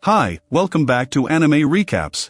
Hi, welcome back to Anime Recaps.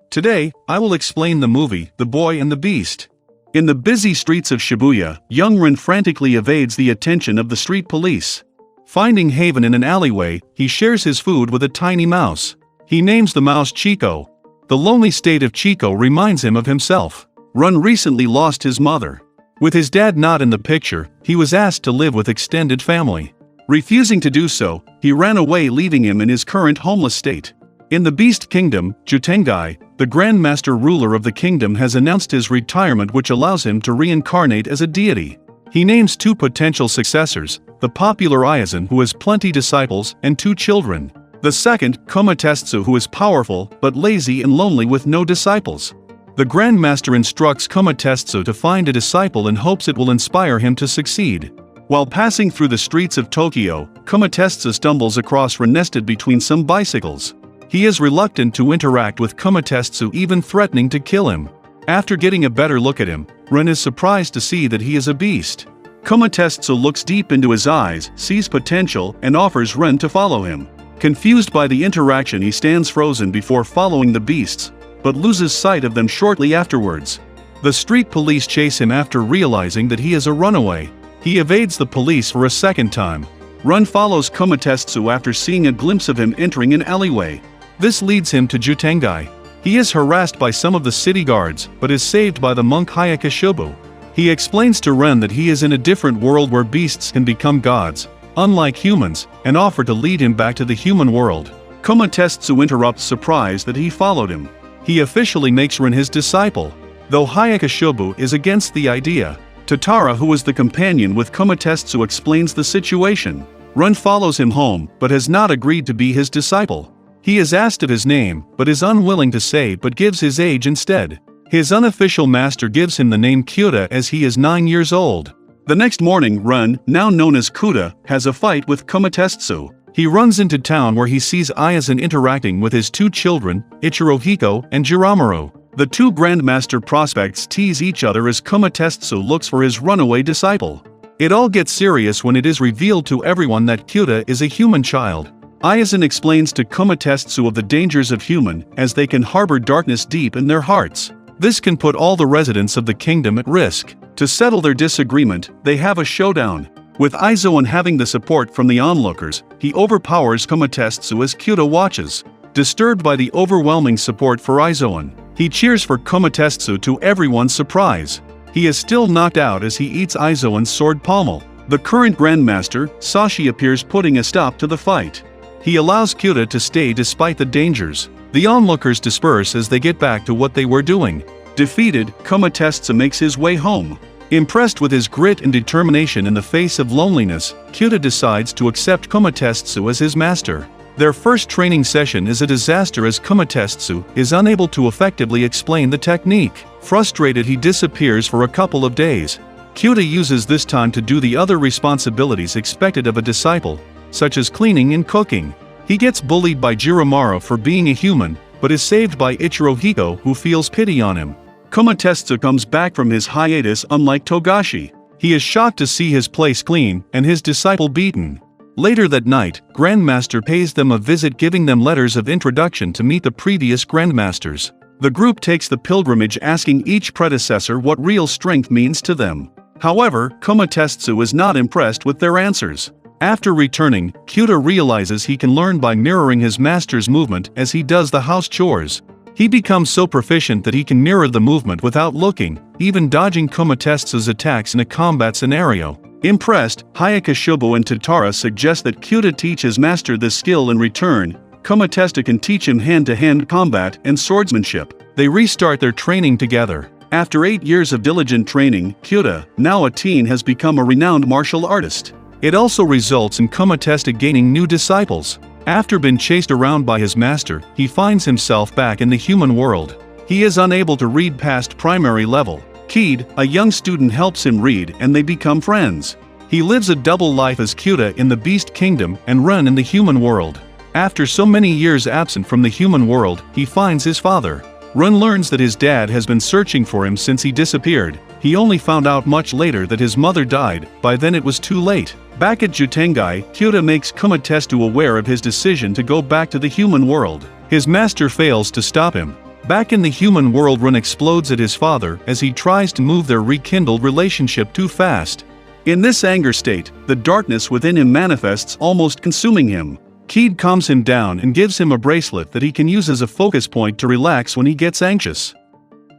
Today, I will explain the movie The Boy and the Beast. In the busy streets of Shibuya, young Ren frantically evades the attention of the street police. Finding haven in an alleyway, he shares his food with a tiny mouse. He names the mouse Chico. The lonely state of Chico reminds him of himself. Ren recently lost his mother. With his dad not in the picture, he was asked to live with extended family. Refusing to do so, he ran away, leaving him in his current homeless state. In the Beast Kingdom, Jutengai, the Grand Master ruler of the kingdom, has announced his retirement, which allows him to reincarnate as a deity. He names two potential successors, the popular Aizen, who has plenty disciples, and two children. The second, Komatetsu, who is powerful but lazy and lonely with no disciples. The Grand Master instructs Komatetsu to find a disciple and hopes it will inspire him to succeed. While passing through the streets of Tokyo, Komatetsu stumbles across Ren nested between some bicycles. He is reluctant to interact with Komatetsu, even threatening to kill him. After getting a better look at him, Ren is surprised to see that he is a beast. Komatetsu looks deep into his eyes, sees potential, and offers Ren to follow him. Confused by the interaction, he stands frozen before following the beasts, but loses sight of them shortly afterwards. The street police chase him after realizing that he is a runaway. He evades the police for a second time. Ren follows Komatetsu after seeing a glimpse of him entering an alleyway. This leads him to Jutengai. He is harassed by some of the city guards, but is saved by the monk Hyakishobu. He explains to Ren that he is in a different world where beasts can become gods, unlike humans, and offer to lead him back to the human world. Komatetsu interrupts, surprised that he followed him. He officially makes Ren his disciple, though Hyakishobu is against the idea. Tatara, who is the companion with Komatetsu, explains the situation. Ren follows him home, but has not agreed to be his disciple. He is asked of his name, but is unwilling to say, but gives his age instead. His unofficial master gives him the name Kyuta as he is 9 years old. The next morning, Ren, now known as Kuta, has a fight with Komatetsu. He runs into town where he sees Aizen interacting with his two children, Ichirohiko and Jiramaru. The two Grandmaster prospects tease each other as Komatetsu looks for his runaway disciple. It all gets serious when it is revealed to everyone that Kyuta is a human child. Aizen explains to Komatetsu of the dangers of human, as they can harbor darkness deep in their hearts. This can put all the residents of the kingdom at risk. To settle their disagreement, they have a showdown. With Aizen having the support from the onlookers, he overpowers Komatetsu as Kyuta watches. Disturbed by the overwhelming support for Aizen, he cheers for Komatetsu to everyone's surprise. He is still knocked out as he eats Aizen's sword pommel. The current Grandmaster, Sashi, appears, putting a stop to the fight. He allows Kyuta to stay despite the dangers. The onlookers disperse as they get back to what they were doing. Defeated, Komatetsu makes his way home. Impressed with his grit and determination in the face of loneliness, Kyuta decides to accept Komatetsu as his master. Their first training session is a disaster as Komatetsu is unable to effectively explain the technique. Frustrated, he disappears for a couple of days. Kyuta uses this time to do the other responsibilities expected of a disciple, such as cleaning and cooking. He gets bullied by Jiramaru for being a human, but is saved by Ichirohiko, who feels pity on him. Komatetsu comes back from his hiatus unlike Togashi. He is shocked to see his place clean and his disciple beaten. Later that night, Grandmaster pays them a visit, giving them letters of introduction to meet the previous Grandmasters. The group takes the pilgrimage, asking each predecessor what real strength means to them. However, Komatetsu is not impressed with their answers. After returning, Kyuta realizes he can learn by mirroring his master's movement as he does the house chores. He becomes so proficient that he can mirror the movement without looking, even dodging Komatetsu's attacks in a combat scenario. Impressed, Hyakishobu and Tatara suggest that Kyuta teach his master this skill. In return, Komatetsu can teach him hand-to-hand combat and swordsmanship. They restart their training together. After 8 years of diligent training, Kyuta, now a teen, has become a renowned martial artist. It also results in Komatetsu gaining new disciples. After being chased around by his master, he finds himself back in the human world. He is unable to read past primary level. Keed, a young student, helps him read and they become friends. He lives a double life as Kyuta in the Beast Kingdom and Ren in the human world. After so many years absent from the human world, he finds his father. Ren learns that his dad has been searching for him since he disappeared. He only found out much later that his mother died. By then it was too late. Back at Jutengai, Kyuta makes Kumatetsu aware of his decision to go back to the human world. His master fails to stop him. Back in the human world, Rin explodes at his father as he tries to move their rekindled relationship too fast. In this anger state, the darkness within him manifests, almost consuming him. Keed calms him down and gives him a bracelet that he can use as a focus point to relax when he gets anxious.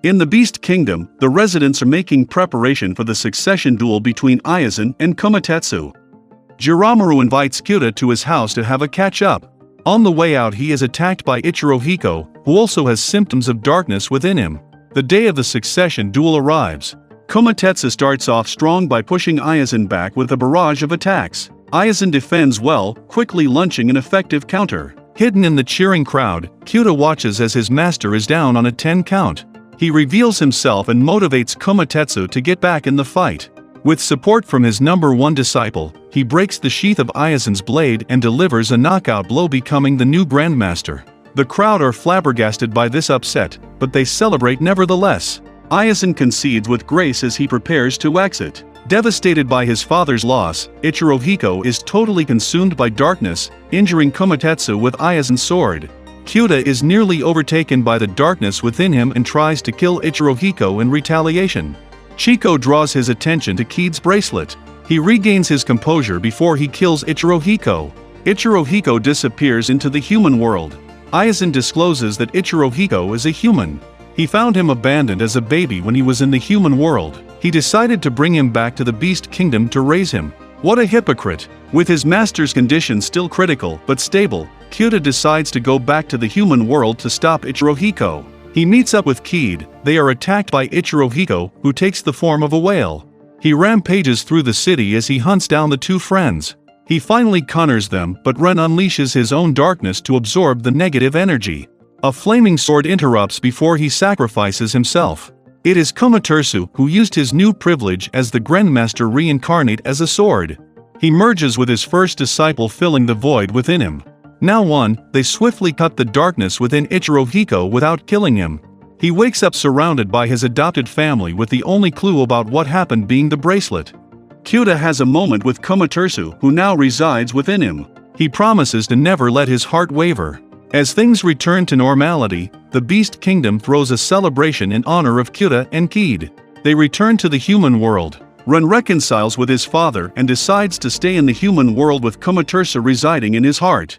In the Beast Kingdom, the residents are making preparation for the succession duel between Aizen and Kumatetsu. Jiramaru invites Kyuta to his house to have a catch-up. On the way out, he is attacked by Ichirohiko, who also has symptoms of darkness within him. The day of the succession duel arrives. Kumatetsu starts off strong by pushing Aizen back with a barrage of attacks. Aizen defends well, quickly launching an effective counter. Hidden in the cheering crowd, Kyuta watches as his master is down on a 10 count. He reveals himself and motivates Kumatetsu to get back in the fight. With support from his #1 disciple, he breaks the sheath of Aizen's blade and delivers a knockout blow, becoming the new Grandmaster. The crowd are flabbergasted by this upset, but they celebrate nevertheless. Aizen concedes with grace as he prepares to exit. Devastated by his father's loss, Ichirohiko is totally consumed by darkness, injuring Kumatetsu with Aizen's sword. Kyuta is nearly overtaken by the darkness within him and tries to kill Ichirohiko in retaliation. Chiko draws his attention to Keed's bracelet. He regains his composure before he kills Ichirohiko. Ichirohiko disappears into the human world. Aizen discloses that Ichirohiko is a human. He found him abandoned as a baby when he was in the human world. He decided to bring him back to the Beast Kingdom to raise him. What a hypocrite! With his master's condition still critical but stable, Kyuta decides to go back to the human world to stop Ichirohiko. He meets up with Keed. They are attacked by Ichirohiko, who takes the form of a whale. He rampages through the city as he hunts down the two friends. He finally corners them, but Ren unleashes his own darkness to absorb the negative energy. A flaming sword interrupts before he sacrifices himself. It is Kumatetsu who used his new privilege as the Grandmaster reincarnate as a sword. He merges with his first disciple, filling the void within him. Now they swiftly cut the darkness within Ichirohiko without killing him. He wakes up surrounded by his adopted family, with the only clue about what happened being the bracelet. Kyuta has a moment with Kumatetsu, who now resides within him. He promises to never let his heart waver. As things return to normality, the Beast Kingdom throws a celebration in honor of Kyuta and Keed. They return to the human world. Ren reconciles with his father and decides to stay in the human world with Kumatetsu residing in his heart.